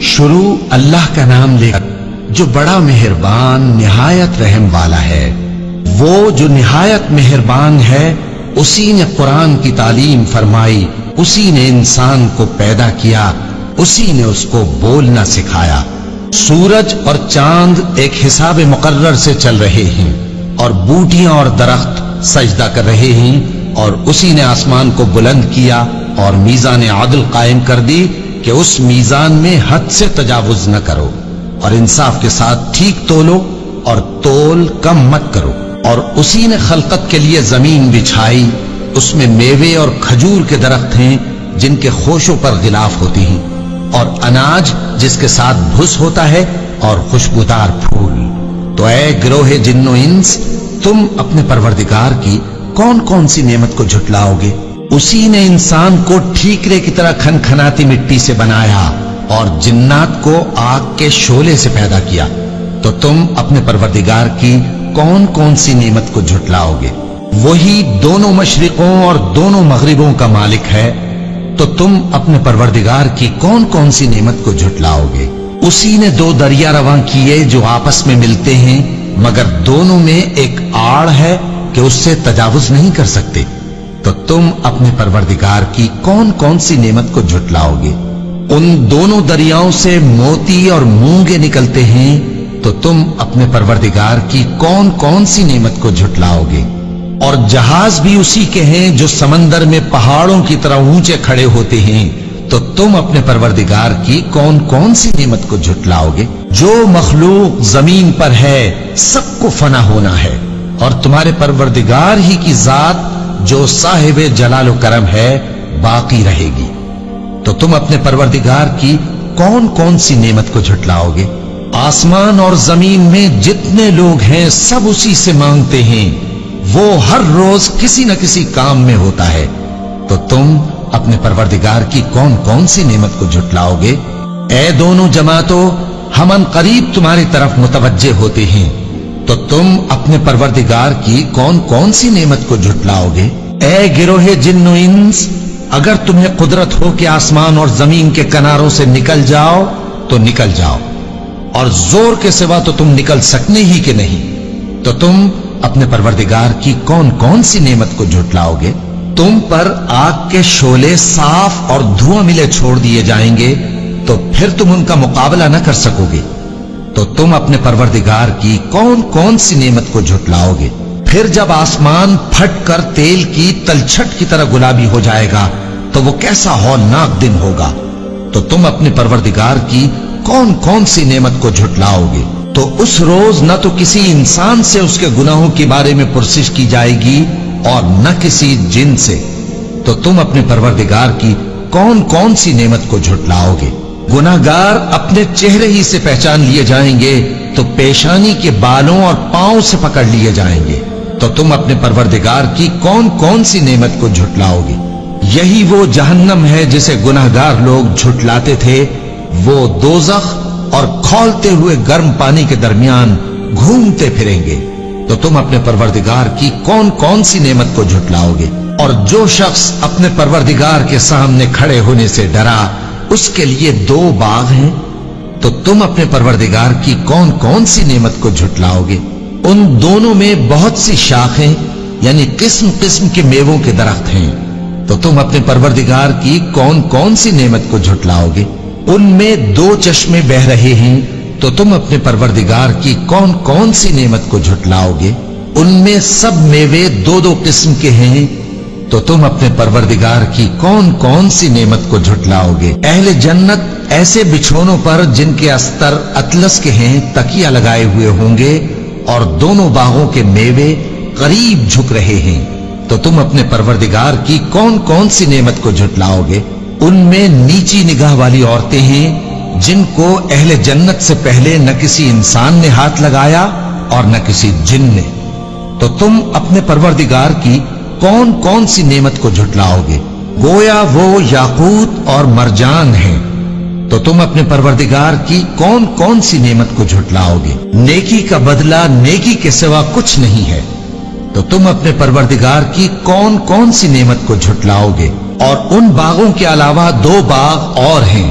شروع اللہ کا نام لے کر جو بڑا مہربان نہایت رحم والا ہے۔ وہ جو نہایت مہربان ہے اسی نے قرآن کی تعلیم فرمائی، اسی نے انسان کو پیدا کیا، اسی نے اس کو بولنا سکھایا۔ سورج اور چاند ایک حساب مقرر سے چل رہے ہیں اور بوٹیاں اور درخت سجدہ کر رہے ہیں، اور اسی نے آسمان کو بلند کیا اور میزان عدل قائم کر دی کہ اس میزان میں حد سے تجاوز نہ کرو، اور انصاف کے ساتھ ٹھیک تولو اور تول کم مت کرو۔ اور اسی نے خلقت کے لیے زمین بچھائی، اس میں میوے اور کھجور کے درخت ہیں جن کے خوشوں پر غلاف ہوتی ہیں، اور اناج جس کے ساتھ بھس ہوتا ہے، اور خوشبودار پھول۔ تو اے گروہ جن و انس، تم اپنے پروردگار کی کون کون سی نعمت کو جھٹلاؤ گے؟ اسی نے انسان کو ٹھیکرے کی طرح کھنکھناتی مٹی سے بنایا اور جنات کو آگ کے شعلے سے پیدا کیا۔ تو تم اپنے پروردگار کی کون کون سی نعمت کو جھٹلاؤ گے؟ وہی دونوں مشرقوں اور دونوں مغربوں کا مالک ہے، تو تم اپنے پروردگار کی کون کون سی نعمت کو جھٹلاؤ گے؟ اسی نے دو دریا رواں کیے جو آپس میں ملتے ہیں، مگر دونوں میں ایک آڑ ہے کہ اس سے تجاوز نہیں کر سکتے۔ تو تم اپنے پروردگار کی کون کون سی نعمت کو جھٹلاؤ گے؟ ان دونوں دریاؤں سے موتی اور مونگے نکلتے ہیں، تو تم اپنے پروردگار کی کون کون سی نعمت کو جھٹلاؤ گے؟ اور جہاز بھی اسی کے ہیں جو سمندر میں پہاڑوں کی طرح اونچے کھڑے ہوتے ہیں، تو تم اپنے پروردگار کی کون کون سی نعمت کو جھٹلاؤ گے؟ جو مخلوق زمین پر ہے سب کو فنا ہونا ہے، اور تمہارے پروردگار ہی کی ذات جو صاحب جلال و کرم ہے باقی رہے گی۔ تو تم اپنے پروردگار کی کون کون سی نعمت کو جھٹلاؤ گے؟ آسمان اور زمین میں جتنے لوگ ہیں سب اسی سے مانگتے ہیں، وہ ہر روز کسی نہ کسی کام میں ہوتا ہے۔ تو تم اپنے پروردگار کی کون کون سی نعمت کو جھٹلاؤ گے؟ اے دونوں جماعتوں، ہم ان قریب تمہاری طرف متوجہ ہوتے ہیں، تو تم اپنے پروردگار کی کون کون سی نعمت کو جھٹلاؤ گے؟ اے گروہ جن و انس، اگر تمہیں قدرت ہو کہ آسمان اور زمین کے کناروں سے نکل جاؤ تو نکل جاؤ، اور زور کے سوا تو تم نکل سکنے ہی کہ نہیں، تو تم اپنے پروردگار کی کون کون سی نعمت کو جھٹلاؤ گے؟ تم پر آگ کے شعلے صاف اور دھواں ملے چھوڑ دیے جائیں گے، تو پھر تم ان کا مقابلہ نہ کر سکو گے۔ تو تم اپنے پروردگار کی کون کون سی نعمت کو جھٹلاؤ گے؟ پھر جب آسمان پھٹ کر تیل کی تلچھٹ کی طرح گلابی ہو جائے گا تو وہ کیسا ہولناک دن ہوگا۔ تو تم اپنے پروردگار کی کون کون سی نعمت کو جھٹلاؤ گے؟ تو اس روز نہ تو کسی انسان سے اس کے گناہوں کے بارے میں پرسش کی جائے گی اور نہ کسی جن سے۔ تو تم اپنے پروردگار کی کون کون سی نعمت کو جھٹلاؤ گے؟ گناہگار اپنے چہرے ہی سے پہچان لیے جائیں گے تو پیشانی کے بالوں اور پاؤں سے پکڑ لیے جائیں گے۔ تو تم اپنے پروردگار کی کون کون سی نعمت کو جھٹلاؤ گے؟ یہی وہ جہنم ہے جسے گناہگار لوگ جھٹلاتے تھے، وہ دوزخ اور کھولتے ہوئے گرم پانی کے درمیان گھومتے پھریں گے۔ تو تم اپنے پروردگار کی کون کون سی نعمت کو جھٹلاؤ گے؟ اور جو شخص اپنے پروردگار کے سامنے کھڑے ہونے سے ڈرا، اس کے لیے دو باغ ہیں۔ تو تم اپنے پروردگار کی کون کون سی نعمت کو جھٹلاؤ گے؟ ان دونوں میں بہت سی شاخیں یعنی قسم قسم کے میووں کے درخت ہیں۔ تو تم اپنے پروردگار کی کون کون سی نعمت کو جھٹلاؤ گے؟ ان میں دو چشمے بہ رہے ہیں۔ تو تم اپنے پروردگار کی کون کون سی نعمت کو جھٹلاؤ گے؟ ان میں سب میوے دو دو قسم کے ہیں۔ تو تم اپنے پروردگار کی کون کون سی نعمت کو جھٹلاؤ گے؟ اہل جنت ایسے بچھونوں پر جن کے استر اطلس کے ہیں تکیہ لگائے ہوئے ہوں گے، اور دونوں باغوں کے میوے قریب جھک رہے ہیں۔ تو تم اپنے پروردگار کی کون کون سی نعمت کو جھٹلاؤ گے؟ ان میں نیچی نگاہ والی عورتیں ہیں جن کو اہل جنت سے پہلے نہ کسی انسان نے ہاتھ لگایا اور نہ کسی جن نے۔ تو تم اپنے پروردگار کی کون کون سی نعمت کو جھٹلاؤ گے؟ گویا وہ یاقوت اور مرجان ہیں۔ تو تم اپنے پروردگار کی کون کون سی نعمت کو جھٹلاؤ گے؟ نیکی کا بدلہ نیکی کے سوا کچھ نہیں ہے۔ تو تم اپنے پروردگار کی کون کون سی نعمت کو جھٹلاؤ گے؟ اور ان باغوں کے علاوہ دو باغ اور ہیں